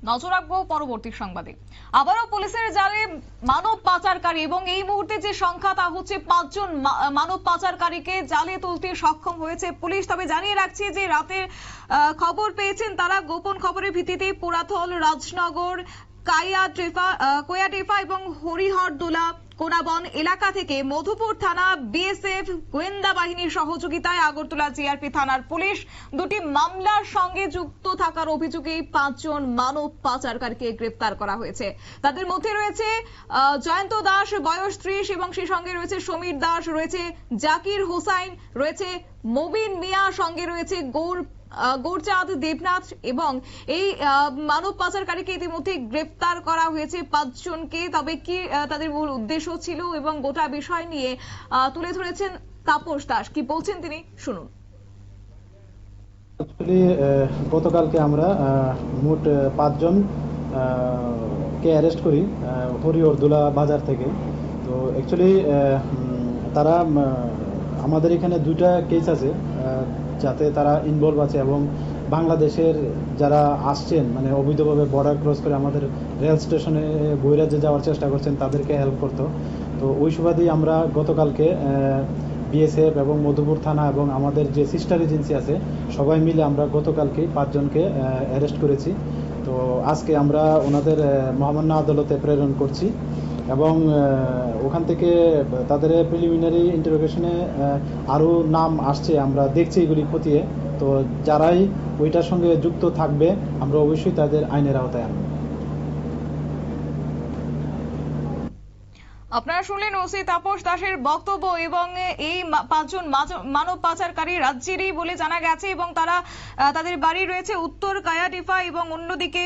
নজর রাখবো পরবর্তী সংবাদে। আবারও পুলিশের জালে মানব পাচারকারী এবং এই মুহূর্তে যে সংখ্যা তা হচ্ছে 5 জন মানব পাচারকারীকে জালে তুলতে সক্ষম হয়েছে পুলিশ। তবে জানিয়ে রাখছি যে রাতের খবর পেয়েছেন তারা, গোপন খবরের ভিত্তিতে পুরাথল, রাজনগর, কোয়াটেফা এবং হরিহরদোলা কোনাবন এলাকা থেকে মধুপুর থানা, বিএসএফ, গোয়েন্দা বাহিনীর সহযোগিতায় আগরতলা জিআরপি থানার পুলিশ দুটি মামলার সঙ্গে যুক্ত থাকার অভিযোগে 5 জন মানব পাচারকারীকে গ্রেপ্তার করা হয়েছে। তাদের মধ্যে রয়েছে জয়ন্ত দাস, বয়স 30, এবং সেই সঙ্গে রয়েছে সমীর দাস, রয়েছে জাকির হোসাইন, রয়েছে মবিন মিয়া, সঙ্গে রয়েছে গৌরচাঁদ দেবনাথ। এবং এই মানব পাচারকারীকে ইতিমধ্যে গ্রেপ্তার করা হয়েছে 5 জনকে। তবে কি তাদের মূল উদ্দেশ্য ছিল এবং গোটা বিষয় নিয়ে তুলে ধরেছেন তাপস দাস, কি বলছেন তিনি শুনুন। গতকালকে আমরা মোট 5 জন কে অ্যারেস্ট করি হরিহরদোলা বাজার থেকে। তো অ্যাকচুয়ালি তারা আমাদের এখানে 2টা কেস আছে যাতে তারা ইনভলভ আছে, এবং বাংলাদেশের যারা আসছেন মানে অবৈধভাবে বর্ডার ক্রস করে আমাদের রেল স্টেশনে বহিরাজ্যে যাওয়ার চেষ্টা করছেন তাদেরকে হেল্প করতো। তো ওই সুবাদেই আমরা গতকালকে বিএসএফ এবং মধুপুর থানা এবং আমাদের যে সিস্টার এজেন্সি আছে সবাই মিলে আমরা গতকালকে 5 জনকে অ্যারেস্ট করেছি। তো আজকে আমরা ওনাদের মহামান্য আদালতে প্রেরণ করছি, এবং ওখান থেকে তাদের প্রিলিমিনারি ইন্টারোগেশনে আরও নাম আসছে, আমরা দেখছি এগুলি খতিয়ে। তো যারাই ওইটার সঙ্গে যুক্ত থাকবে আমরা অবশ্যই তাদের আইনের আওতায় আনব। আপনারা শুনলেন ওসি তাপস দাসের বক্তব্য। এবং এই 5 জন মানব পাচারকারী রাজ্যেরই বলে জানা গেছে, এবং তাদের বাড়ি রয়েছে উত্তর কায়াটিফা, এবং অন্যদিকে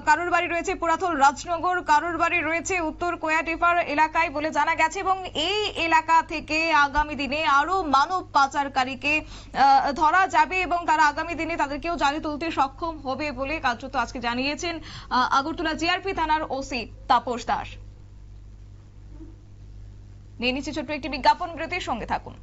কারোর বাড়ি রয়েছে পুরাথল রাজনগর, কারোর বাড়ি রয়েছে উত্তর কোয়াটিফার এলাকায় বলে জানা গেছে। এবং এই এলাকা থেকে আগামী দিনে আরো মানব পাচারকারীকে ধরা যাবে এবং তারা আগামী দিনে তাদেরকেও জালে তুলতে সক্ষম হবে বলে কার্যত আজকে জানিয়েছেন আগরতলা জিআরপি থানার ওসি তাপস দাস। নিয়ে নিচ্ছে ছোট্ট একটি বিজ্ঞাপন বিরতির, সঙ্গে থাকুন।